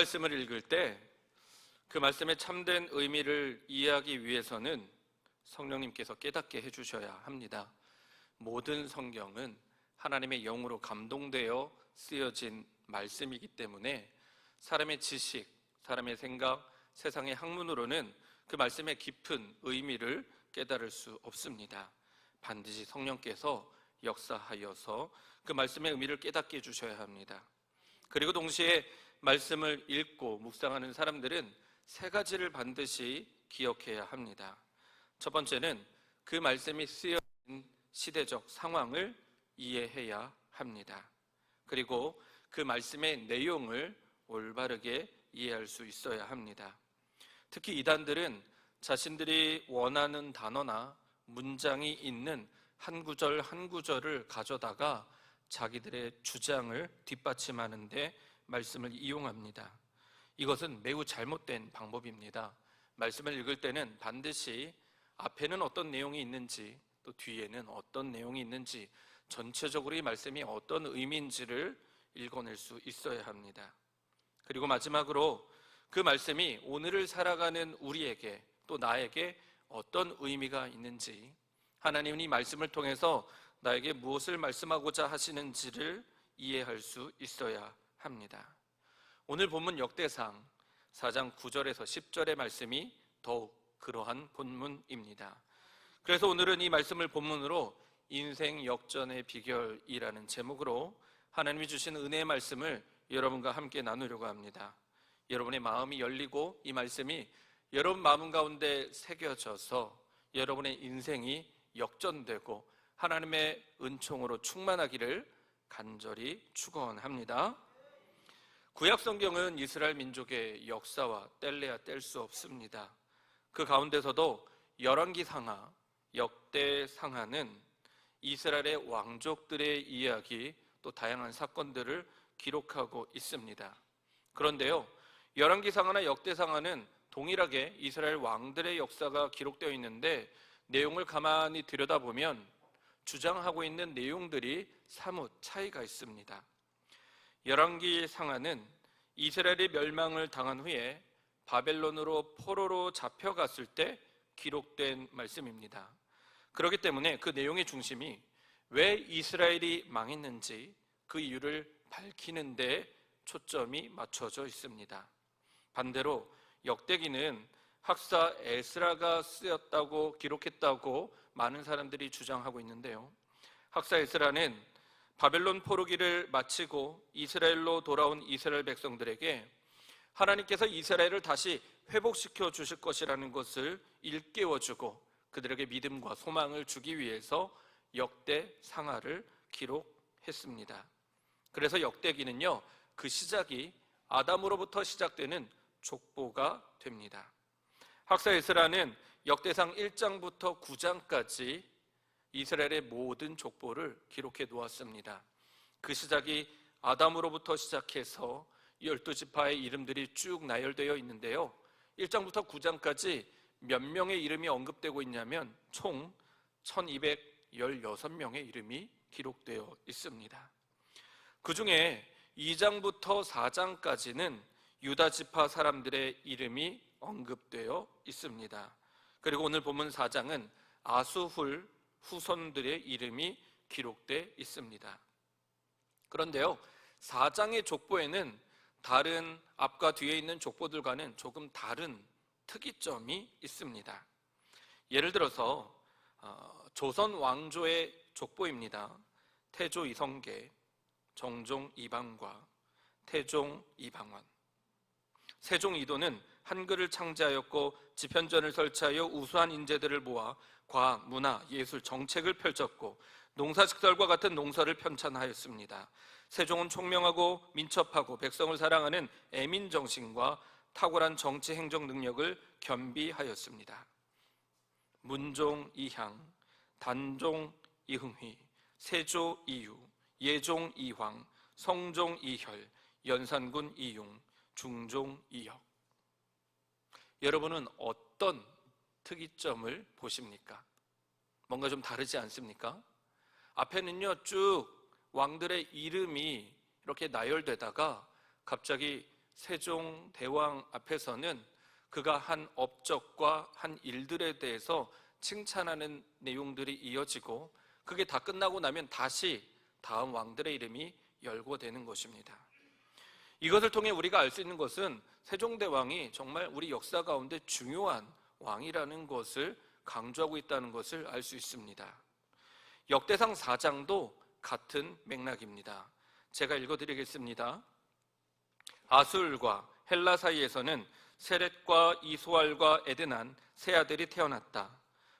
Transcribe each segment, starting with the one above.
말씀을 읽을 때 그 말씀의 참된 의미를 이해하기 위해서는 성령님께서 깨닫게 해주셔야 합니다. 모든 성경은 하나님의 영으로 감동되어 쓰여진 말씀이기 때문에 사람의 지식, 사람의 생각, 세상의 학문으로는 그 말씀의 깊은 의미를 깨달을 수 없습니다. 반드시 성령께서 역사하여서 그 말씀의 의미를 깨닫게 해주셔야 합니다. 그리고 동시에 말씀을 읽고 묵상하는 사람들은 세 가지를 반드시 기억해야 합니다. 첫 번째는 그 말씀이 쓰여진 시대적 상황을 이해해야 합니다. 그리고 그 말씀의 내용을 올바르게 이해할 수 있어야 합니다. 특히 이단들은 자신들이 원하는 단어나 문장이 있는 한 구절 한 구절을 가져다가 자기들의 주장을 뒷받침하는 데 말씀을 이용합니다. 이것은 매우 잘못된 방법입니다. 말씀을 읽을 때는 반드시 앞에는 어떤 내용이 있는지, 또 뒤에는 어떤 내용이 있는지, 전체적으로 이 말씀이 어떤 의미인지를 읽어낼 수 있어야 합니다. 그리고 마지막으로 그 말씀이 오늘을 살아가는 우리에게, 또 나에게 어떤 의미가 있는지, 하나님은 이 말씀을 통해서 나에게 무엇을 말씀하고자 하시는지를 이해할 수 있어야 합니다. 오늘 본문 역대상 4장 9절에서 10절의 말씀이 더욱 그러한 본문입니다. 그래서 오늘은 이 말씀을 본문으로 인생 역전의 비결이라는 제목으로 하나님이 주신 은혜의 말씀을 여러분과 함께 나누려고 합니다. 여러분의 마음이 열리고 이 말씀이 여러분 마음 가운데 새겨져서 여러분의 인생이 역전되고 하나님의 은총으로 충만하기를 간절히 축원합니다. 구약 성경은 이스라엘 민족의 역사와 뗄래야 뗄 수 없습니다. 그 가운데서도 열왕기상하, 역대상하는 이스라엘의 왕족들의 이야기, 또 다양한 사건들을 기록하고 있습니다. 그런데요, 열왕기상하나 역대상하는 동일하게 이스라엘 왕들의 역사가 기록되어 있는데 내용을 가만히 들여다보면 주장하고 있는 내용들이 사뭇 차이가 있습니다. 열왕기상하는 이스라엘이 멸망을 당한 후에 바벨론으로 포로로 잡혀갔을 때 기록된 말씀입니다. 그렇기 때문에 그 내용의 중심이 왜 이스라엘이 망했는지 그 이유를 밝히는 데 초점이 맞춰져 있습니다. 반대로 역대기는 학사 에스라가 쓰였다고 기록했다고 많은 사람들이 주장하고 있는데요, 학사 에스라는 바벨론 포로기를 마치고 이스라엘로 돌아온 이스라엘 백성들에게 하나님께서 이스라엘을 다시 회복시켜 주실 것이라는 것을 일깨워주고 그들에게 믿음과 소망을 주기 위해서 역대상하를 기록했습니다. 그래서 역대기는요, 그 시작이 아담으로부터 시작되는 족보가 됩니다. 학사 에스라는 역대상 1장부터 9장까지 이스라엘의 모든 족보를 기록해 놓았습니다. 그 시작이 아담으로부터 시작해서 12지파의 이름들이 쭉 나열되어 있는데요, 1장부터 9장까지 몇 명의 이름이 언급되고 있냐면 총 1216명의 이름이 기록되어 있습니다. 그 중에 2장부터 4장까지는 유다지파 사람들의 이름이 언급되어 있습니다. 그리고 오늘 본문 4장은 아수훌 후손들의 이름이 기록되어 있습니다. 그런데요, 4장의 족보에는 다른 앞과 뒤에 있는 족보들과는 조금 다른 특이점이 있습니다. 예를 들어서 조선 왕조의 족보입니다. 태조 이성계, 정종 이방과, 태종 이방원. 세종 이도는 한글을 창제하였고 지편전을 설치하여 우수한 인재들을 모아 과학, 문화, 예술, 정책을 펼쳤고 농사식설과 같은 농사를 편찬하였습니다. 세종은 총명하고 민첩하고 백성을 사랑하는 애민정신과 탁월한 정치 행정 능력을 겸비하였습니다. 문종 이향, 단종 이흥휘, 세조 이유, 예종 이황, 성종 이혈, 연산군 이용, 중종 이혁. 여러분은 어떤 특이점을 보십니까? 뭔가 좀 다르지 않습니까? 앞에는요 쭉 왕들의 이름이 이렇게 나열되다가 갑자기 세종대왕 앞에서는 그가 한 업적과 한 일들에 대해서 칭찬하는 내용들이 이어지고, 그게 다 끝나고 나면 다시 다음 왕들의 이름이 열거되는 것입니다. 이것을 통해 우리가 알 수 있는 것은 세종대왕이 정말 우리 역사 가운데 중요한 왕이라는 것을 강조하고 있다는 것을 알 수 있습니다. 역대상 4장도 같은 맥락입니다. 제가 읽어드리겠습니다. 아술과 헬라 사이에서는 세렛과 이소알과 에드난 세 아들이 태어났다.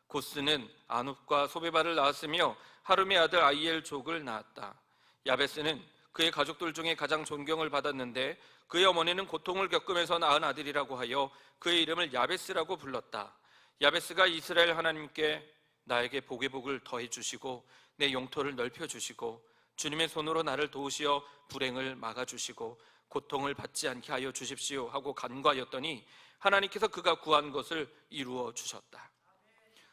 고스는 아눕과 소베바를 낳았으며 하룸의 아들 아이엘족을 낳았다. 야베스는 그의 가족들 중에 가장 존경을 받았는데 그의 어머니는 고통을 겪으면서 낳은 아들이라고 하여 그의 이름을 야베스라고 불렀다. 야베스가 이스라엘 하나님께 나에게 복의 복을 더해 주시고 내 영토를 넓혀 주시고 주님의 손으로 나를 도우시어 불행을 막아 주시고 고통을 받지 않게 하여 주십시오 하고 간구하였더니 하나님께서 그가 구한 것을 이루어 주셨다.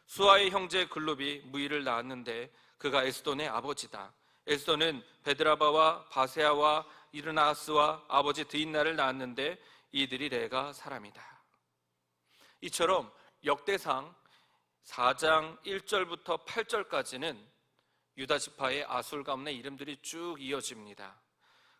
수아의 형제 글룹이 무이를 낳았는데 그가 에스돈의 아버지다. 에스돈은 베드라바와 바세아와 이르나스와 아버지 드인나를 낳았는데 이들이 레가 사람이다. 이처럼 역대상 4장 1절부터 8절까지는 유다 지파의 아술 가문의 이름들이 쭉 이어집니다.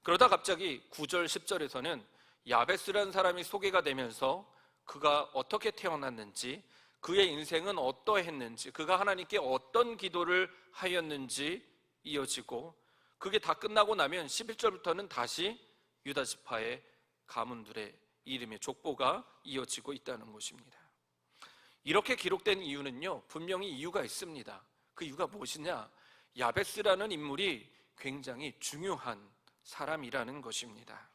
그러다 갑자기 9절 10절에서는 야베스라는 사람이 소개가 되면서 그가 어떻게 태어났는지, 그의 인생은 어떠했는지, 그가 하나님께 어떤 기도를 하였는지 이어지고, 그게 다 끝나고 나면 11절부터는 다시 유다 지파의 가문들의 이름의 족보가 이어지고 있다는 것입니다. 이렇게 기록된 이유는요, 분명히 이유가 있습니다. 그 이유가 무엇이냐? 야베스라는 인물이 굉장히 중요한 사람이라는 것입니다.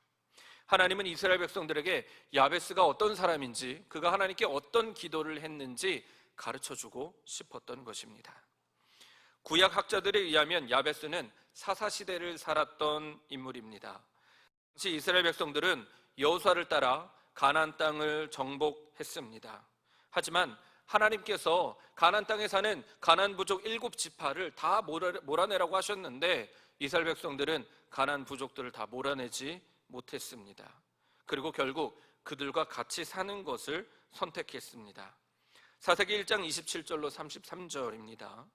하나님은 이스라엘 백성들에게 야베스가 어떤 사람인지, 그가 하나님께 어떤 기도를 했는지 가르쳐주고 싶었던 것입니다. 구약 학자들에 의하면 야베스는 사사시대를 살았던 인물입니다. 당시 이스라엘 백성들은 여호수아를 따라 가나안 땅을 정복했습니다. 하지만 하나님께서 가나안 땅에 사는 가나안 부족 7지파를 다 몰아내라고 하셨는데 이스라엘 백성들은 가나안 부족들을 다 몰아내지 못했습니다. 그리고 결국 그들과 같이 사는 것을 선택했습니다. 사사기 1장 27절로 33절입니다.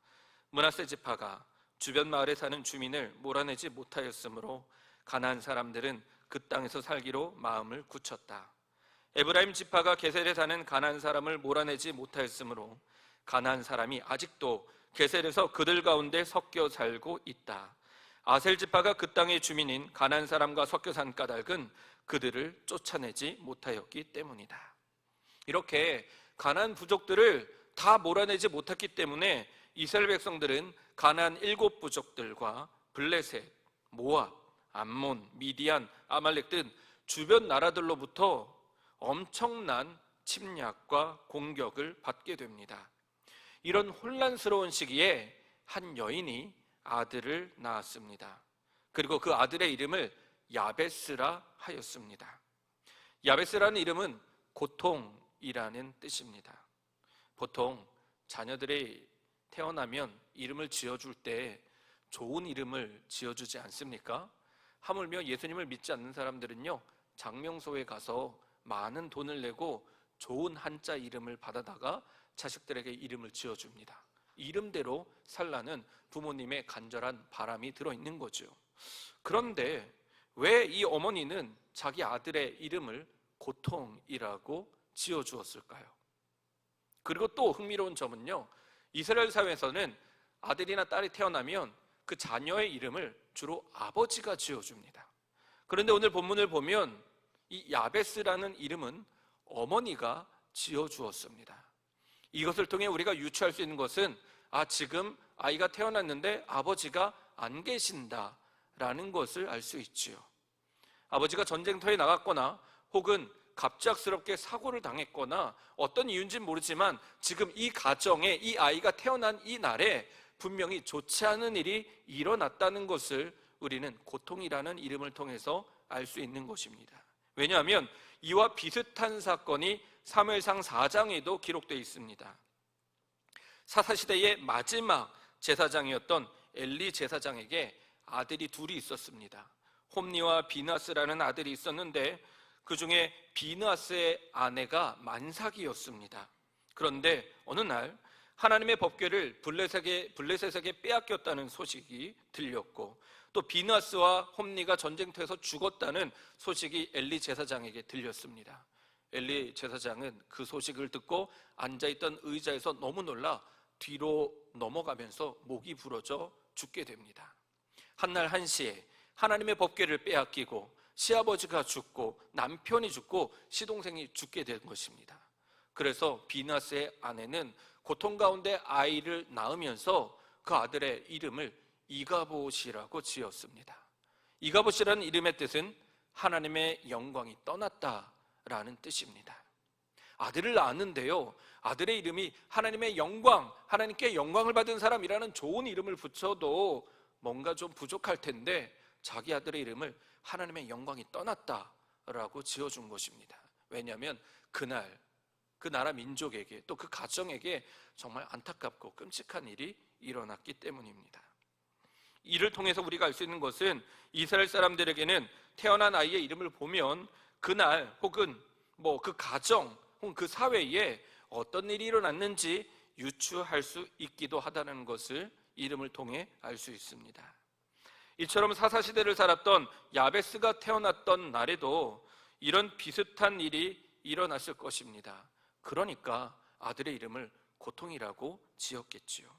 므낫세 지파가 주변 마을에 사는 주민을 몰아내지 못하였으므로 가나안 사람들은 그 땅에서 살기로 마음을 굳혔다. 에브라임 지파가 게셀에 사는 가나안 사람을 몰아내지 못하였으므로 가나안 사람이 아직도 게셀에서 그들 가운데 섞여 살고 있다. 아셀 지파가 그 땅의 주민인 가나안 사람과 섞여 산 까닭은 그들을 쫓아내지 못하였기 때문이다. 이렇게 가나안 부족들을 다 몰아내지 못했기 때문에 이스라엘 백성들은 가나안 7부족들과 블레셋, 모압, 암몬, 미디안, 아말렉 등 주변 나라들로부터 엄청난 침략과 공격을 받게 됩니다. 이런 혼란스러운 시기에 한 여인이 아들을 낳았습니다. 그리고 그 아들의 이름을 야베스라 하였습니다. 야베스라는 이름은 고통이라는 뜻입니다. 보통 자녀들이 태어나면 이름을 지어줄 때 좋은 이름을 지어주지 않습니까? 하물며 예수님을 믿지 않는 사람들은요, 장명소에 가서 많은 돈을 내고 좋은 한자 이름을 받아다가 자식들에게 이름을 지어줍니다. 이름대로 살라는 부모님의 간절한 바람이 들어있는 거죠. 그런데 왜 이 어머니는 자기 아들의 이름을 고통이라고 지어주었을까요? 그리고 또 흥미로운 점은요, 이스라엘 사회에서는 아들이나 딸이 태어나면 그 자녀의 이름을 주로 아버지가 지어줍니다. 그런데 오늘 본문을 보면 이 야베스라는 이름은 어머니가 지어주었습니다. 이것을 통해 우리가 유추할 수 있는 것은 지금 아이가 태어났는데 아버지가 안 계신다라는 것을 알 수 있지요. 아버지가 전쟁터에 나갔거나 혹은 갑작스럽게 사고를 당했거나 어떤 이유인지는 모르지만 지금 이 가정에 이 아이가 태어난 이 날에 분명히 좋지 않은 일이 일어났다는 것을 우리는 고통이라는 이름을 통해서 알 수 있는 것입니다. 왜냐하면 이와 비슷한 사건이 사무엘상 4장에도 기록되어 있습니다. 사사시대의 마지막 제사장이었던 엘리 제사장에게 아들이 둘이 있었습니다. 홈니와 비나스라는 아들이 있었는데 그 중에 비느하스의 아내가 만삭이었습니다. 그런데 어느 날 하나님의 법궤를 블레셋에게 빼앗겼다는 소식이 들렸고, 또 비느하스와 홈리가 전쟁터에서 죽었다는 소식이 엘리 제사장에게 들렸습니다. 엘리 제사장은 그 소식을 듣고 앉아있던 의자에서 너무 놀라 뒤로 넘어가면서 목이 부러져 죽게 됩니다. 한날 한시에 하나님의 법궤를 빼앗기고 시아버지가 죽고 남편이 죽고 시동생이 죽게 된 것입니다. 그래서 비느하스의 아내는 고통 가운데 아이를 낳으면서 그 아들의 이름을 이가봇이라고 지었습니다. 이가봇이라는 이름의 뜻은 하나님의 영광이 떠났다라는 뜻입니다. 아들을 낳았는데요, 아들의 이름이 하나님의 영광, 하나님께 영광을 받은 사람이라는 좋은 이름을 붙여도 뭔가 좀 부족할 텐데 자기 아들의 이름을 하나님의 영광이 떠났다라고 지어준 것입니다. 왜냐하면 그날 그 나라 민족에게 또 그 가정에게 정말 안타깝고 끔찍한 일이 일어났기 때문입니다. 이를 통해서 우리가 알 수 있는 것은 이스라엘 사람들에게는 태어난 아이의 이름을 보면 그날 혹은 그 가정 혹은 그 사회에 어떤 일이 일어났는지 유추할 수 있기도 하다는 것을 이름을 통해 알 수 있습니다. 이처럼 사사시대를 살았던 야베스가 태어났던 날에도 이런 비슷한 일이 일어났을 것입니다. 그러니까 아들의 이름을 고통이라고 지었겠지요.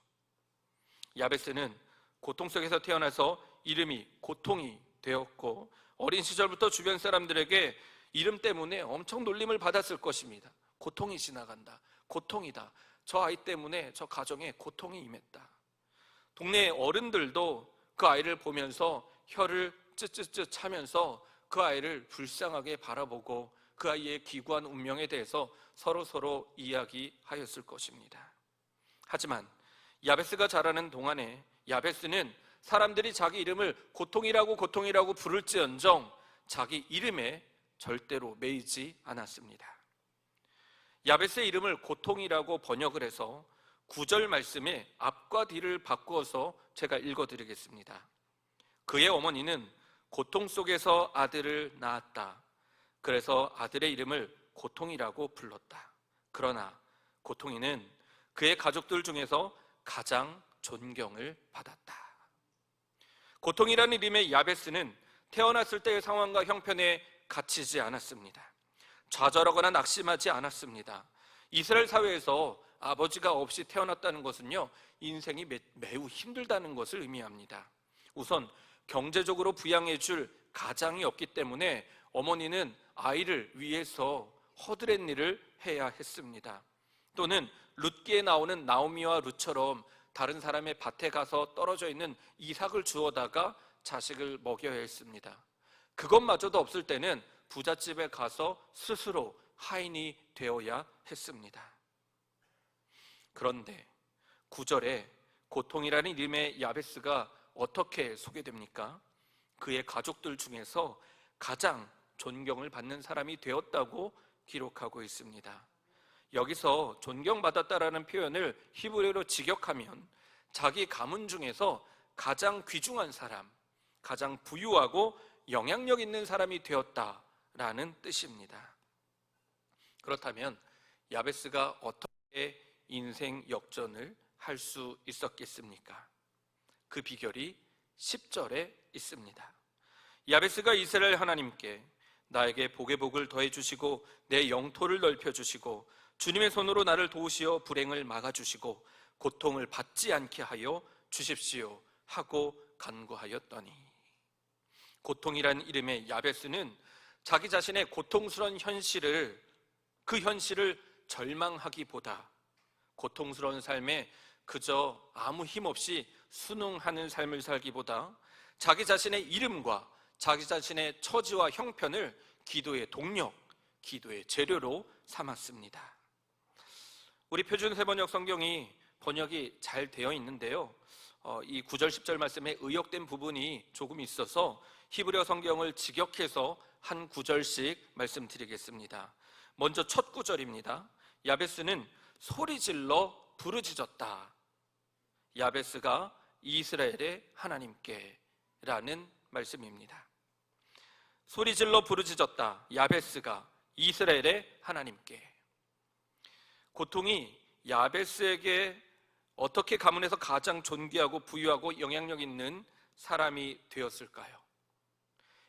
야베스는 고통 속에서 태어나서 이름이 고통이 되었고, 어린 시절부터 주변 사람들에게 이름 때문에 엄청 놀림을 받았을 것입니다. 고통이 지나간다, 고통이다, 저 아이 때문에 저 가정에 고통이 임했다. 동네 어른들도 그 아이를 보면서 혀를 쯧쯧쯧 차면서 그 아이를 불쌍하게 바라보고 그 아이의 기구한 운명에 대해서 서로 이야기하였을 것입니다. 하지만 야베스가 자라는 동안에 야베스는 사람들이 자기 이름을 고통이라고 부를지언정 자기 이름에 절대로 매이지 않았습니다. 야베스의 이름을 고통이라고 번역을 해서 9절 말씀에 앞과 뒤를 바꾸어서 제가 읽어드리겠습니다. 그의 어머니는 고통 속에서 아들을 낳았다. 그래서 아들의 이름을 고통이라고 불렀다. 그러나 고통이는 그의 가족들 중에서 가장 존경을 받았다. 고통이라는 이름의 야베스는 태어났을 때의 상황과 형편에 갇히지 않았습니다. 좌절하거나 낙심하지 않았습니다. 이스라엘 사회에서 아버지가 없이 태어났다는 것은요, 인생이 매우 힘들다는 것을 의미합니다. 우선 경제적으로 부양해 줄 가장이 없기 때문에 어머니는 아이를 위해서 허드렛 일을 해야 했습니다. 또는 룻기에 나오는 나오미와 룻처럼 다른 사람의 밭에 가서 떨어져 있는 이삭을 주워다가 자식을 먹여야 했습니다. 그것마저도 없을 때는 부잣집에 가서 스스로 하인이 되어야 했습니다. 그런데 9절에 고통이라는 이름의 야베스가 어떻게 소개됩니까? 그의 가족들 중에서 가장 존경을 받는 사람이 되었다고 기록하고 있습니다. 여기서 존경받았다라는 표현을 히브리어로 직역하면 자기 가문 중에서 가장 귀중한 사람, 가장 부유하고 영향력 있는 사람이 되었다라는 뜻입니다. 그렇다면 야베스가 어떻게 인생 역전을 할 수 있었겠습니까? 그 비결이 10절에 있습니다. 야베스가 이스라엘 하나님께 나에게 복의 복을 더해 주시고 내 영토를 넓혀 주시고 주님의 손으로 나를 도우시어 불행을 막아 주시고 고통을 받지 않게 하여 주십시오 하고 간구하였더니, 고통이란 이름의 야베스는 자기 자신의 고통스러운 그 현실을 절망하기보다 고통스러운 삶에 그저 아무 힘 없이 순응하는 삶을 살기보다 자기 자신의 이름과 자기 자신의 처지와 형편을 기도의 동력, 기도의 재료로 삼았습니다. 우리 표준 세번역 성경이 번역이 잘 되어 있는데요, 이 9절 10절 말씀에 의역된 부분이 조금 있어서 히브리어 성경을 직역해서 한 구절씩 말씀드리겠습니다. 먼저 첫 구절입니다. 야베스는 소리질러 부르짖었다. 야베스가 이스라엘의 하나님께 라는 말씀입니다. 소리질러 부르짖었다. 야베스가 이스라엘의 하나님께. 고통이 야베스에게 어떻게 가문에서 가장 존귀하고 부유하고 영향력 있는 사람이 되었을까요?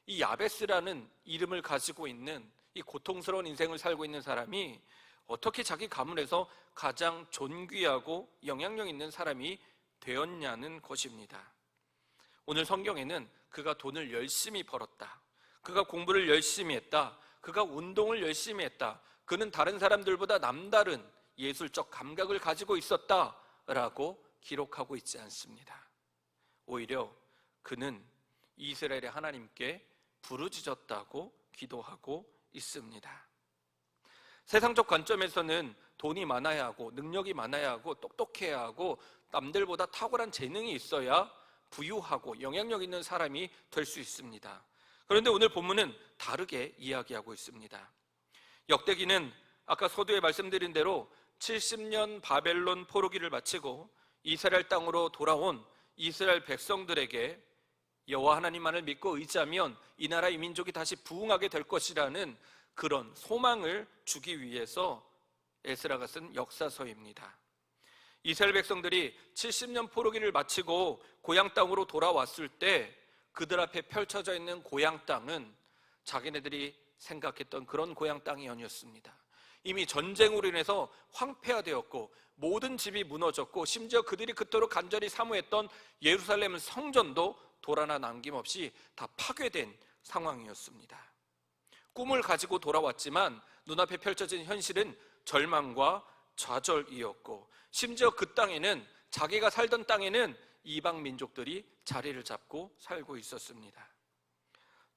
이 야베스라는 이름을 가지고 있는 이 고통스러운 인생을 살고 있는 사람이 어떻게 자기 가문에서 가장 존귀하고 영향력 있는 사람이 되었냐는 것입니다. 오늘 성경에는 그가 돈을 열심히 벌었다, 그가 공부를 열심히 했다, 그가 운동을 열심히 했다, 그는 다른 사람들보다 남다른 예술적 감각을 가지고 있었다라고 기록하고 있지 않습니다. 오히려 그는 이스라엘의 하나님께 부르짖었다고 기도하고 있습니다. 세상적 관점에서는 돈이 많아야 하고 능력이 많아야 하고 똑똑해야 하고 남들보다 탁월한 재능이 있어야 부유하고 영향력 있는 사람이 될 수 있습니다. 그런데 오늘 본문은 다르게 이야기하고 있습니다. 역대기는 아까 서두에 말씀드린 대로 70년 바벨론 포로기를 마치고 이스라엘 땅으로 돌아온 이스라엘 백성들에게 여호와 하나님만을 믿고 의지하면 이 나라 이 민족이 다시 부흥하게 될 것이라는 그런 소망을 주기 위해서 에스라가 쓴 역사서입니다. 이스라엘 백성들이 70년 포로기를 마치고 고향 땅으로 돌아왔을 때 그들 앞에 펼쳐져 있는 고향 땅은 자기네들이 생각했던 그런 고향 땅이 아니었습니다. 이미 전쟁으로 인해서 황폐화되었고 모든 집이 무너졌고 심지어 그들이 그토록 간절히 사모했던 예루살렘 성전도 돌 하나 남김없이 다 파괴된 상황이었습니다. 꿈을 가지고 돌아왔지만 눈앞에 펼쳐진 현실은 절망과 좌절이었고 심지어 그 땅에는, 자기가 살던 땅에는 이방 민족들이 자리를 잡고 살고 있었습니다.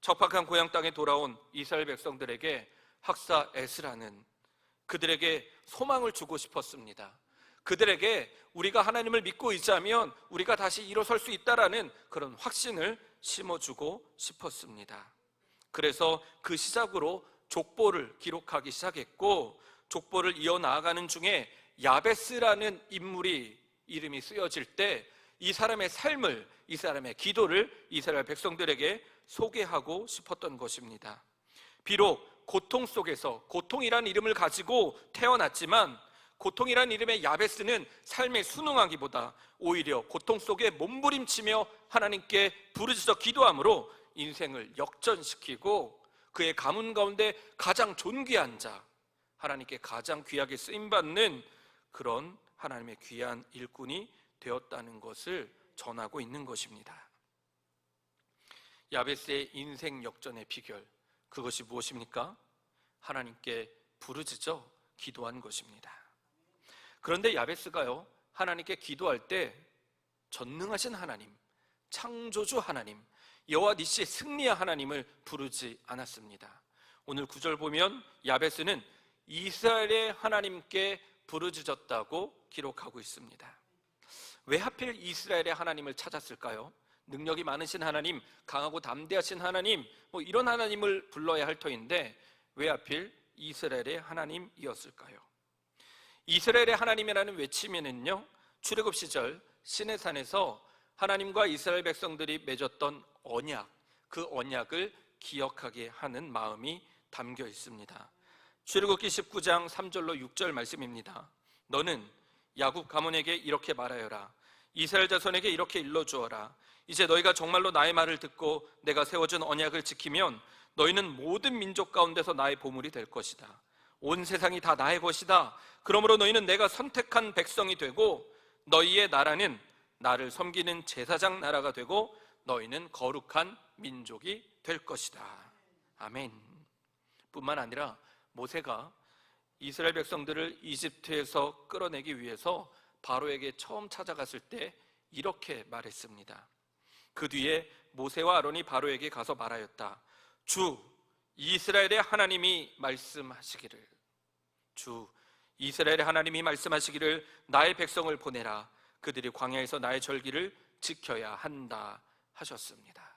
척박한 고향 땅에 돌아온 이스라엘 백성들에게 학사 에스라는 그들에게 소망을 주고 싶었습니다. 그들에게 우리가 하나님을 믿고 의지하면 우리가 다시 일어설 수 있다라는 그런 확신을 심어주고 싶었습니다. 그래서 그 시작으로 족보를 기록하기 시작했고, 족보를 이어나가는 중에 야베스라는 인물이 이름이 쓰여질 때 이 사람의 삶을, 이 사람의 기도를 이스라엘 백성들에게 소개하고 싶었던 것입니다. 비록 고통 속에서 고통이라는 이름을 가지고 태어났지만 고통이라는 이름의 야베스는 삶에 순응하기보다 오히려 고통 속에 몸부림치며 하나님께 부르짖어 기도함으로 인생을 역전시키고 그의 가문 가운데 가장 존귀한 자, 하나님께 가장 귀하게 쓰임받는 그런 하나님의 귀한 일꾼이 되었다는 것을 전하고 있는 것입니다. 야베스의 인생 역전의 비결, 그것이 무엇입니까? 하나님께 부르짖어 기도한 것입니다. 그런데 야베스가요, 하나님께 기도할 때 전능하신 하나님, 창조주 하나님, 여호와 니시의 승리의 하나님을 부르지 않았습니다. 오늘 9절 보면 야베스는 이스라엘의 하나님께 부르짖었다고 기록하고 있습니다. 왜 하필 이스라엘의 하나님을 찾았을까요? 능력이 많으신 하나님, 강하고 담대하신 하나님, 이런 하나님을 불러야 할 터인데 왜 하필 이스라엘의 하나님이었을까요? 이스라엘의 하나님이라는 외치면은요, 출애굽 시절 시내산에서 하나님과 이스라엘 백성들이 맺었던 언약, 그 언약을 기억하게 하는 마음이 담겨 있습니다. 출애굽기 19장 3절로 6절 말씀입니다. 너는 야곱 가문에게 이렇게 말하여라. 이스라엘 자손에게 이렇게 일러주어라. 이제 너희가 정말로 나의 말을 듣고 내가 세워준 언약을 지키면 너희는 모든 민족 가운데서 나의 보물이 될 것이다. 온 세상이 다 나의 것이다. 그러므로 너희는 내가 선택한 백성이 되고 너희의 나라는 나를 섬기는 제사장 나라가 되고 너희는 거룩한 민족이 될 것이다. 아멘. 뿐만 아니라 모세가 이스라엘 백성들을 이집트에서 끌어내기 위해서 바로에게 처음 찾아갔을 때 이렇게 말했습니다. 그 뒤에 모세와 아론이 바로에게 가서 말하였다. 주 이스라엘의 하나님이 말씀하시기를, 주 이스라엘의 하나님이 말씀하시기를 나의 백성을 보내라. 그들이 광야에서 나의 절기를 지켜야 한다 하셨습니다.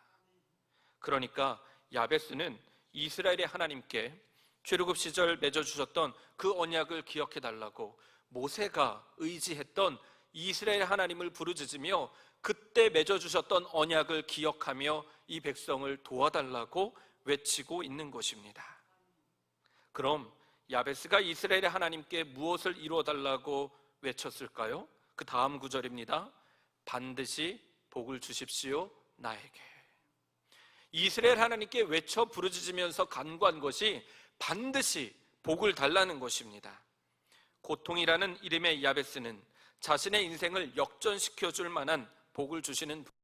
그러니까 야베스는 이스라엘의 하나님께 출애굽 시절 맺어주셨던 그 언약을 기억해달라고 모세가 의지했던 이스라엘 하나님을 부르짖으며 그때 맺어주셨던 언약을 기억하며 이 백성을 도와달라고 외치고 있는 것입니다. 그럼 야베스가 이스라엘의 하나님께 무엇을 이루어달라고 외쳤을까요? 그 다음 구절입니다. 반드시 복을 주십시오 나에게. 이스라엘 하나님께 외쳐 부르짖으면서 간구한 것이 반드시 복을 달라는 것입니다. 고통이라는 이름의 야베스는 자신의 인생을 역전시켜 줄 만한 복을 주시는 분이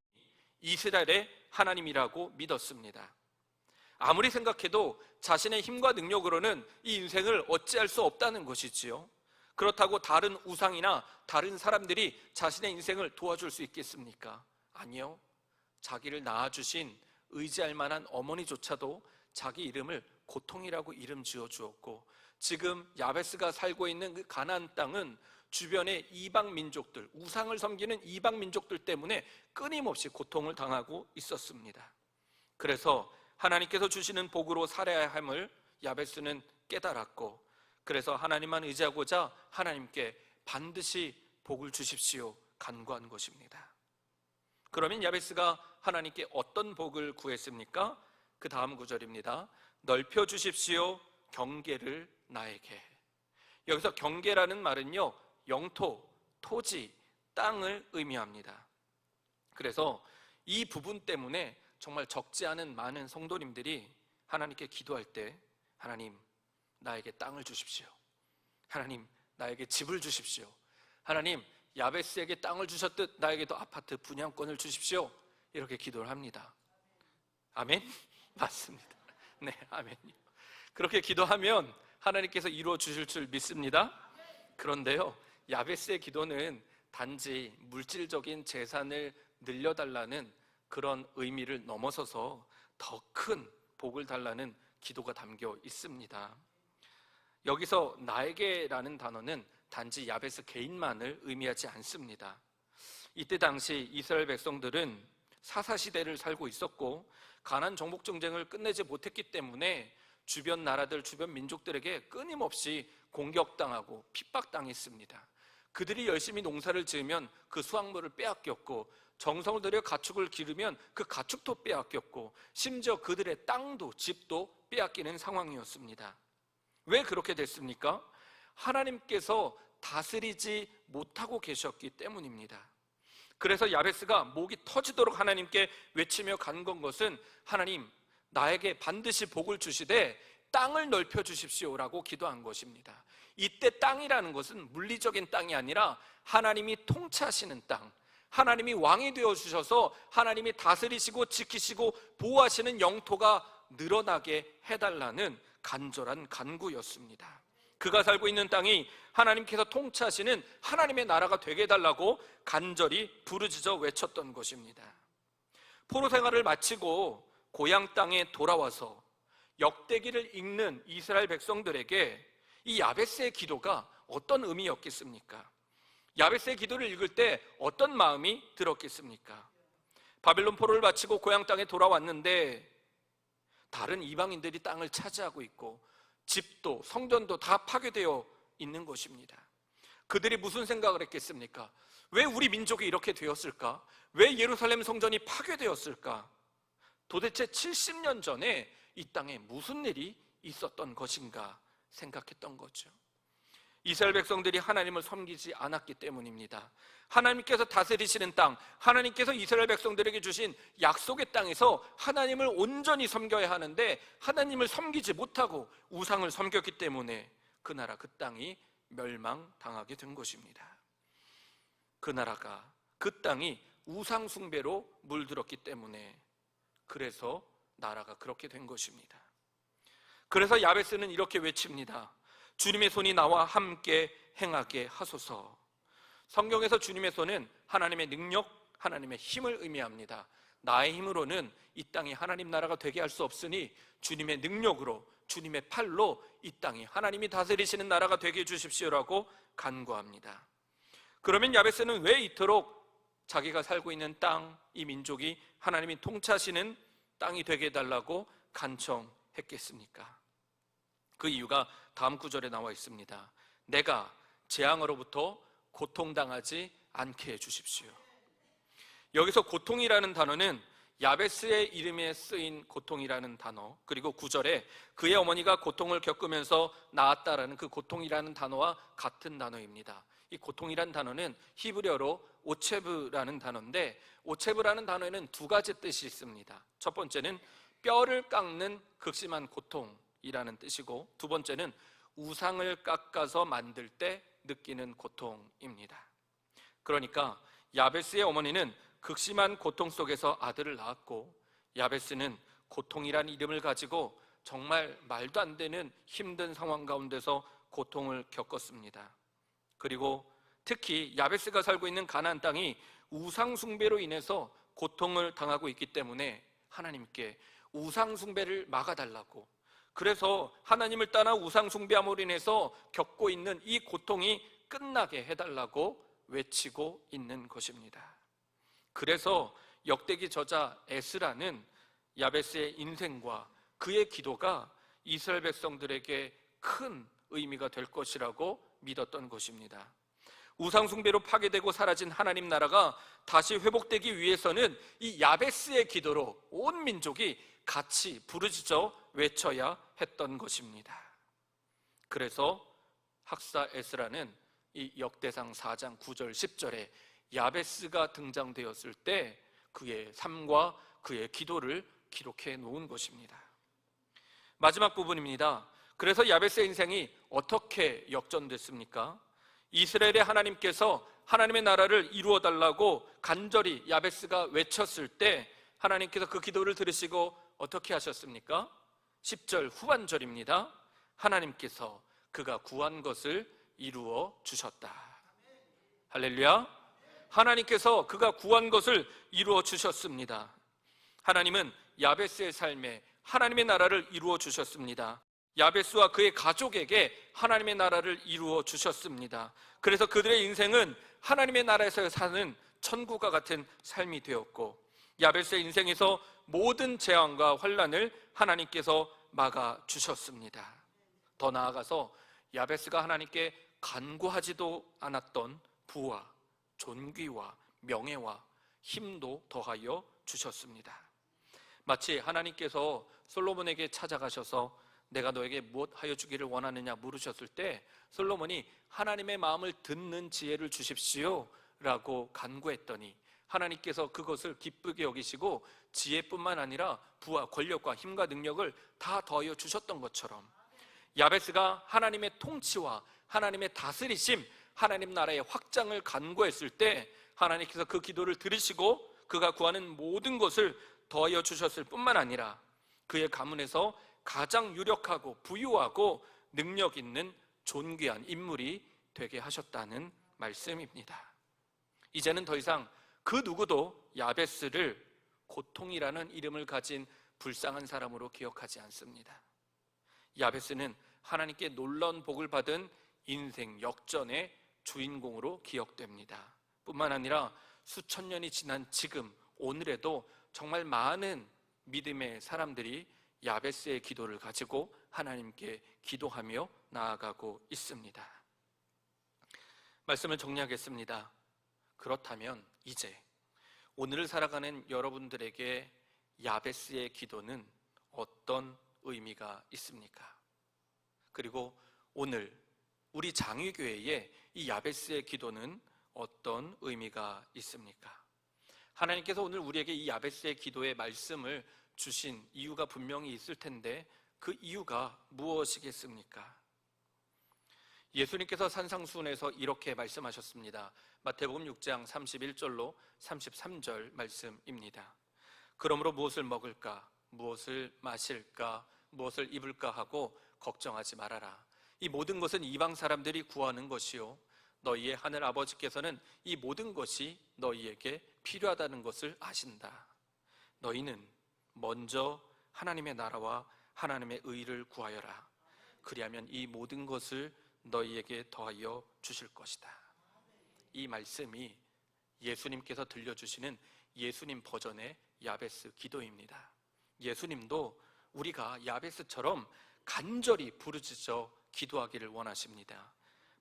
이스라엘의 하나님이라고 믿었습니다. 아무리 생각해도 자신의 힘과 능력으로는 이 인생을 어찌할 수 없다는 것이지요. 그렇다고 다른 우상이나 다른 사람들이 자신의 인생을 도와줄 수 있겠습니까? 아니요. 자기를 낳아주신 의지할 만한 어머니조차도 자기 이름을 고통이라고 이름 지어 주었고, 지금 야베스가 살고 있는 그 가나안 땅은 주변의 이방 민족들, 우상을 섬기는 이방 민족들 때문에 끊임없이 고통을 당하고 있었습니다. 그래서 하나님께서 주시는 복으로 살아야 함을 야베스는 깨달았고, 그래서 하나님만 의지하고자 하나님께 반드시 복을 주십시오 간구한 것입니다. 그러면 야베스가 하나님께 어떤 복을 구했습니까? 그 다음 구절입니다. 넓혀 주십시오 경계를 나에게. 여기서 경계라는 말은요, 영토, 토지, 땅을 의미합니다. 그래서 이 부분 때문에 정말 적지 않은 많은 성도님들이 하나님께 기도할 때, 하나님 나에게 땅을 주십시오, 하나님 나에게 집을 주십시오, 하나님 야베스에게 땅을 주셨듯 나에게도 아파트 분양권을 주십시오, 이렇게 기도를 합니다. 아멘? 맞습니다. 네, 아멘요. 그렇게 기도하면 하나님께서 이루어 주실 줄 믿습니다. 그런데요, 야베스의 기도는 단지 물질적인 재산을 늘려달라는 그런 의미를 넘어서서 더 큰 복을 달라는 기도가 담겨 있습니다. 여기서 나에게라는 단어는 단지 야베스 개인만을 의미하지 않습니다. 이때 당시 이스라엘 백성들은 사사시대를 살고 있었고, 가나안 정복 전쟁을 끝내지 못했기 때문에 주변 나라들, 주변 민족들에게 끊임없이 공격당하고 핍박당했습니다. 그들이 열심히 농사를 지으면 그 수확물을 빼앗겼고, 정성을 들여 가축을 기르면 그 가축도 빼앗겼고, 심지어 그들의 땅도 집도 빼앗기는 상황이었습니다. 왜 그렇게 됐습니까? 하나님께서 다스리지 못하고 계셨기 때문입니다. 그래서 야베스가 목이 터지도록 하나님께 외치며 간건 것은, 하나님 나에게 반드시 복을 주시되 땅을 넓혀 주십시오라고 기도한 것입니다. 이때 땅이라는 것은 물리적인 땅이 아니라 하나님이 통치하시는 땅, 하나님이 왕이 되어 주셔서 하나님이 다스리시고 지키시고 보호하시는 영토가 늘어나게 해달라는 간절한 간구였습니다. 그가 살고 있는 땅이 하나님께서 통치하시는 하나님의 나라가 되게 해달라고 간절히 부르짖어 외쳤던 것입니다. 포로 생활을 마치고 고향 땅에 돌아와서 역대기를 읽는 이스라엘 백성들에게 이 야베스의 기도가 어떤 의미였겠습니까? 야베스의 기도를 읽을 때 어떤 마음이 들었겠습니까? 바벨론 포로를 마치고 고향 땅에 돌아왔는데 다른 이방인들이 땅을 차지하고 있고 집도 성전도 다 파괴되어 있는 것입니다. 그들이 무슨 생각을 했겠습니까? 왜 우리 민족이 이렇게 되었을까? 왜 예루살렘 성전이 파괴되었을까? 도대체 70년 전에 이 땅에 무슨 일이 있었던 것인가 생각했던 거죠. 이스라엘 백성들이 하나님을 섬기지 않았기 때문입니다. 하나님께서 다스리시는 땅, 하나님께서 이스라엘 백성들에게 주신 약속의 땅에서 하나님을 온전히 섬겨야 하는데 하나님을 섬기지 못하고 우상을 섬겼기 때문에 그 나라, 그 땅이 멸망당하게 된 것입니다. 그 나라가, 그 땅이 우상 숭배로 물들었기 때문에, 그래서 나라가 그렇게 된 것입니다. 그래서 야베스는 이렇게 외칩니다. 주님의 손이 나와 함께 행하게 하소서. 성경에서 주님의 손은 하나님의 능력, 하나님의 힘을 의미합니다. 나의 힘으로는 이 땅이 하나님 나라가 되게 할 수 없으니 주님의 능력으로, 주님의 팔로 이 땅이 하나님이 다스리시는 나라가 되게 해주십시오라고 간구합니다. 그러면 야베스는 왜 이토록 자기가 살고 있는 땅, 이 민족이 하나님이 통치하시는 땅이 되게 해달라고 간청했겠습니까? 그 이유가 다음 구절에 나와 있습니다. 내가 재앙으로부터 고통당하지 않게 해주십시오. 여기서 고통이라는 단어는 야베스의 이름에 쓰인 고통이라는 단어, 그리고 9절에 그의 어머니가 고통을 겪으면서 낳았다라는 그 고통이라는 단어와 같은 단어입니다. 이 고통이라는 단어는 히브리어로 오체브라는 단어인데, 오체브라는 단어에는 두 가지 뜻이 있습니다. 첫 번째는 뼈를 깎는 극심한 고통이라는 뜻이고, 두 번째는 우상을 깎아서 만들 때 느끼는 고통입니다. 그러니까 야베스의 어머니는 극심한 고통 속에서 아들을 낳았고, 야베스는 고통이란 이름을 가지고 정말 말도 안 되는 힘든 상황 가운데서 고통을 겪었습니다. 그리고 특히 야베스가 살고 있는 가나안 땅이 우상 숭배로 인해서 고통을 당하고 있기 때문에 하나님께 우상 숭배를 막아달라고, 그래서 하나님을 떠나 우상 숭배함으로 인해서 겪고 있는 이 고통이 끝나게 해달라고 외치고 있는 것입니다. 그래서 역대기 저자 에스라는 야베스의 인생과 그의 기도가 이스라엘 백성들에게 큰 의미가 될 것이라고 믿었던 것입니다. 우상 숭배로 파괴되고 사라진 하나님 나라가 다시 회복되기 위해서는 이 야베스의 기도로 온 민족이 같이 부르짖어 외쳐야 했던 것입니다. 그래서 학사 에스라는 이 역대상 4장 9절 10절에 야베스가 등장되었을 때 그의 삶과 그의 기도를 기록해 놓은 것입니다. 마지막 부분입니다. 그래서 야베스의 인생이 어떻게 역전됐습니까? 이스라엘의 하나님께서 하나님의 나라를 이루어 달라고 간절히 야베스가 외쳤을 때 하나님께서 그 기도를 들으시고 어떻게 하셨습니까? 10절 후반절입니다. 하나님께서 그가 구한 것을 이루어 주셨다. 할렐루야. 하나님께서 그가 구한 것을 이루어 주셨습니다. 하나님은 야베스의 삶에 하나님의 나라를 이루어 주셨습니다. 야베스와 그의 가족에게 하나님의 나라를 이루어 주셨습니다. 그래서 그들의 인생은 하나님의 나라에서 사는 천국과 같은 삶이 되었고, 야베스의 인생에서 모든 재앙과 환난을 하나님께서 막아 주셨습니다. 더 나아가서 야베스가 하나님께 간구하지도 않았던 부와 존귀와 명예와 힘도 더하여 주셨습니다. 마치 하나님께서 솔로몬에게 찾아가셔서 내가 너에게 무엇 하여 주기를 원하느냐 물으셨을 때 솔로몬이 하나님의 마음을 듣는 지혜를 주십시오 라고 간구했더니 하나님께서 그것을 기쁘게 여기시고 지혜뿐만 아니라 부와 권력과 힘과 능력을 다 더하여 주셨던 것처럼, 야베스가 하나님의 통치와 하나님의 다스리심, 하나님 나라의 확장을 간구했을 때 하나님께서 그 기도를 들으시고 그가 구하는 모든 것을 더하여 주셨을 뿐만 아니라 그의 가문에서 가장 유력하고 부유하고 능력 있는 존귀한 인물이 되게 하셨다는 말씀입니다. 이제는 더 이상 그 누구도 야베스를 고통이라는 이름을 가진 불쌍한 사람으로 기억하지 않습니다. 야베스는 하나님께 놀라운 복을 받은 인생 역전의 주인공으로 기억됩니다. 뿐만 아니라 수천 년이 지난 지금 오늘에도 정말 많은 믿음의 사람들이 야베스의 기도를 가지고 하나님께 기도하며 나아가고 있습니다. 말씀을 정리하겠습니다. 그렇다면 이제 오늘을 살아가는 여러분들에게 야베스의 기도는 어떤 의미가 있습니까? 그리고 오늘 우리 장위교회에 이 야베스의 기도는 어떤 의미가 있습니까? 하나님께서 오늘 우리에게 이 야베스의 기도의 말씀을 주신 이유가 분명히 있을 텐데 그 이유가 무엇이겠습니까? 예수님께서 산상수훈에서 이렇게 말씀하셨습니다. 마태복음 6장 31절로 33절 말씀입니다. 그러므로 무엇을 먹을까, 무엇을 마실까, 무엇을 입을까 하고 걱정하지 말아라. 이 모든 것은 이방 사람들이 구하는 것이요 너희의 하늘 아버지께서는 이 모든 것이 너희에게 필요하다는 것을 아신다. 너희는 먼저 하나님의 나라와 하나님의 의를 구하여라. 그리하면 이 모든 것을 너희에게 더하여 주실 것이다. 이 말씀이 예수님께서 들려주시는 예수님 버전의 야베스 기도입니다. 예수님도 우리가 야베스처럼 간절히 부르짖어 기도하기를 원하십니다.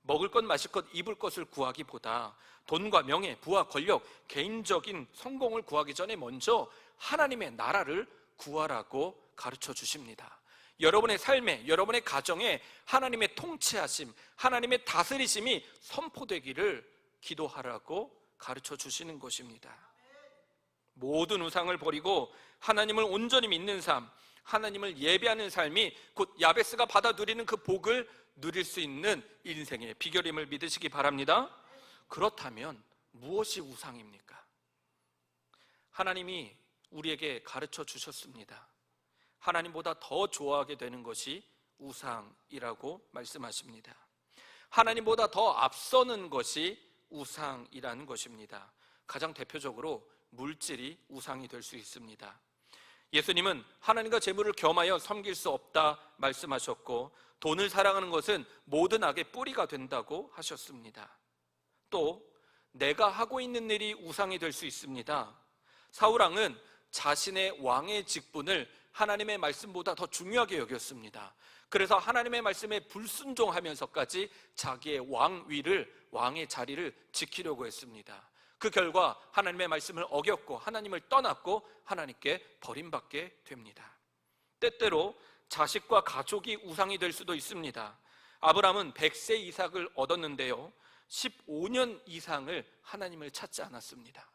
먹을 것, 마실 것, 입을 것을 구하기보다 돈과 명예, 부와 권력, 개인적인 성공을 구하기 전에 먼저 하나님의 나라를 구하라고 가르쳐 주십니다. 여러분의 삶에, 여러분의 가정에 하나님의 통치하심, 하나님의 다스리심이 선포되기를 기도하라고 가르쳐 주시는 것입니다. 모든 우상을 버리고 하나님을 온전히 믿는 삶, 하나님을 예배하는 삶이 곧 야베스가 받아 누리는 그 복을 누릴 수 있는 인생의 비결임을 믿으시기 바랍니다. 그렇다면 무엇이 우상입니까? 하나님이 우리에게 가르쳐 주셨습니다. 하나님보다 더 좋아하게 되는 것이 우상이라고 말씀하십니다. 하나님보다 더 앞서는 것이 우상이라는 것입니다. 가장 대표적으로 물질이 우상이 될 수 있습니다. 예수님은 하나님과 재물을 겸하여 섬길 수 없다 말씀하셨고, 돈을 사랑하는 것은 모든 악의 뿌리가 된다고 하셨습니다. 또 내가 하고 있는 일이 우상이 될 수 있습니다. 사울왕은 자신의 왕의 직분을 하나님의 말씀보다 더 중요하게 여겼습니다. 그래서 하나님의 말씀에 불순종하면서까지 자기의 왕위를, 왕의 자리를 지키려고 했습니다. 그 결과 하나님의 말씀을 어겼고 하나님을 떠났고 하나님께 버림받게 됩니다. 때때로 자식과 가족이 우상이 될 수도 있습니다. 아브라함은 100세 이삭을 얻었는데요, 15년 이상을 하나님을 찾지 않았습니다.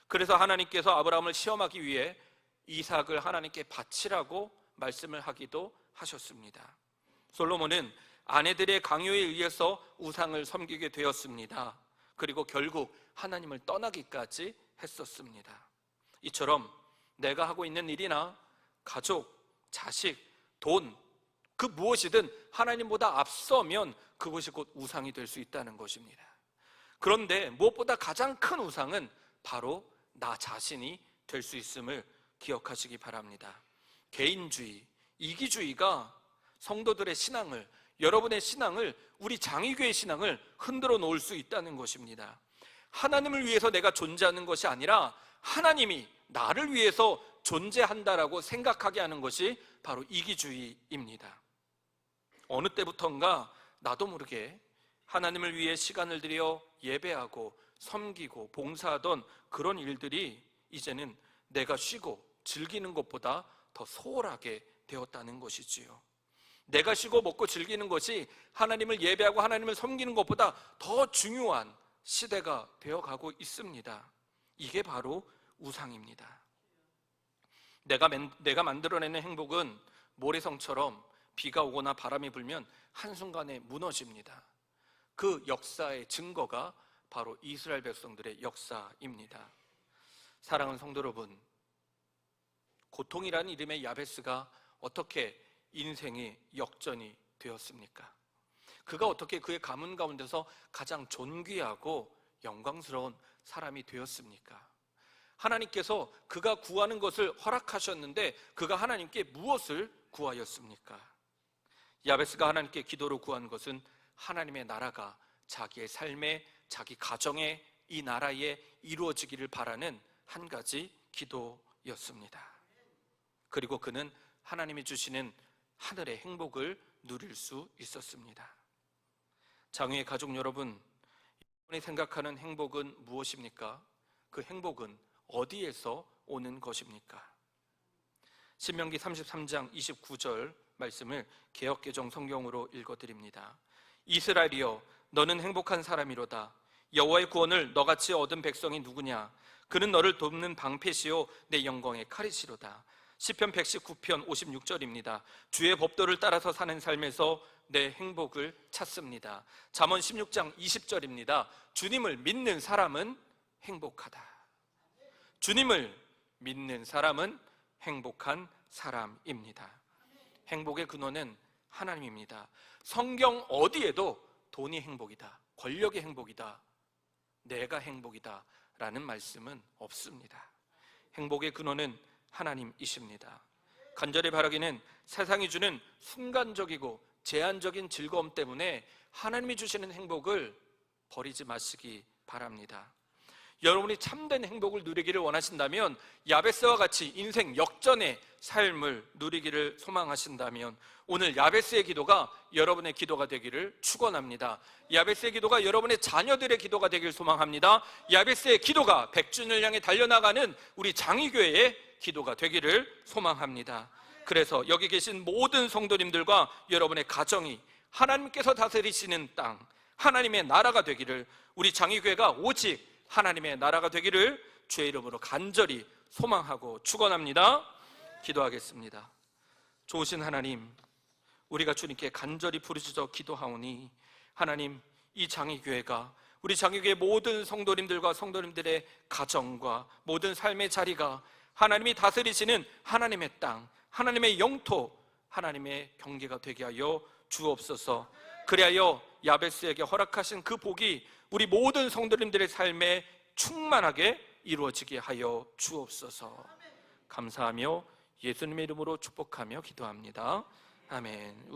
그래서 하나님께서 아브라함을 시험하기 위해 이삭을 하나님께 바치라고 말씀을 하기도 하셨습니다. 솔로몬은 아내들의 강요에 의해서 우상을 섬기게 되었습니다. 그리고 결국 하나님을 떠나기까지 했었습니다. 이처럼 내가 하고 있는 일이나 가족, 자식, 돈, 그 무엇이든 하나님보다 앞서면 그것이 곧 우상이 될 수 있다는 것입니다. 그런데 무엇보다 가장 큰 우상은 바로 나 자신이 될 수 있음을 기억하시기 바랍니다. 개인주의, 이기주의가 성도들의 신앙을, 여러분의 신앙을, 우리 장의교의 신앙을 흔들어 놓을 수 있다는 것입니다. 하나님을 위해서 내가 존재하는 것이 아니라 하나님이 나를 위해서 존재한다라고 생각하게 하는 것이 바로 이기주의입니다. 어느 때부턴가 나도 모르게 하나님을 위해 시간을 들여 예배하고 섬기고 봉사하던 그런 일들이 이제는 내가 쉬고 즐기는 것보다 더 소홀하게 되었다는 것이지요. 내가 쉬고 먹고 즐기는 것이 하나님을 예배하고 하나님을 섬기는 것보다 더 중요한 시대가 되어가고 있습니다. 이게 바로 우상입니다. 내가 만들어내는 행복은 모래성처럼 비가 오거나 바람이 불면 한순간에 무너집니다. 그 역사의 증거가 바로 이스라엘 백성들의 역사입니다. 사랑하는 성도 여러분, 고통이라는 이름의 야베스가 어떻게 인생의 역전이 되었습니까? 그가 어떻게 그의 가문 가운데서 가장 존귀하고 영광스러운 사람이 되었습니까? 하나님께서 그가 구하는 것을 허락하셨는데 그가 하나님께 무엇을 구하였습니까? 야베스가 하나님께 기도로 구한 것은 하나님의 나라가 자기의 삶에, 자기 가정에, 이 나라에 이루어지기를 바라는 한 가지 기도였습니다. 그리고 그는 하나님이 주시는 하늘의 행복을 누릴 수 있었습니다. 장외의 가족 여러분, 여러분이 생각하는 행복은 무엇입니까? 그 행복은 어디에서 오는 것입니까? 신명기 33장 29절 말씀을 개역개정 성경으로 읽어드립니다. 이스라엘이여, 너는 행복한 사람이로다. 여호와의 구원을 너같이 얻은 백성이 누구냐? 그는 너를 돕는 방패시요 내 영광의 칼이시로다. 시편 119편 56절입니다. 주의 법도를 따라서 사는 삶에서 내 행복을 찾습니다. 잠언 16장 20절입니다. 주님을 믿는 사람은 행복하다. 주님을 믿는 사람은 행복한 사람입니다. 행복의 근원은 하나님입니다. 성경 어디에도 돈이 행복이다, 권력이 행복이다, 내가 행복이다 라는 말씀은 없습니다. 행복의 근원은 하나님이십니다. 간절히 바라기는 세상이 주는 순간적이고 제한적인 즐거움 때문에 하나님이 주시는 행복을 버리지 마시기 바랍니다. 여러분이 참된 행복을 누리기를 원하신다면, 야베스와 같이 인생 역전의 삶을 누리기를 소망하신다면 오늘 야베스의 기도가 여러분의 기도가 되기를 축원합니다. 야베스의 기도가 여러분의 자녀들의 기도가 되길 소망합니다. 야베스의 기도가 100주년을 향해 달려나가는 우리 장의교회의 기도가 되기를 소망합니다. 그래서 여기 계신 모든 성도님들과 여러분의 가정이 하나님께서 다스리시는 땅, 하나님의 나라가 되기를, 우리 장의교회가 오직 하나님의 나라가 되기를 주의 이름으로 간절히 소망하고 축원합니다. 기도하겠습니다. 좋으신 하나님, 우리가 주님께 간절히 부르짖어 기도하오니 하나님, 이 장의교회가, 우리 장의교회 모든 성도님들과 성도님들의 가정과 모든 삶의 자리가 하나님이 다스리시는 하나님의 땅, 하나님의 영토, 하나님의 경계가 되게 하여 주옵소서. 그리하여 야베스에게 허락하신 그 복이 우리 모든 성도님들의 삶에 충만하게 이루어지게 하여 주옵소서. 감사하며 예수님의 이름으로 축복하며 기도합니다. 아멘.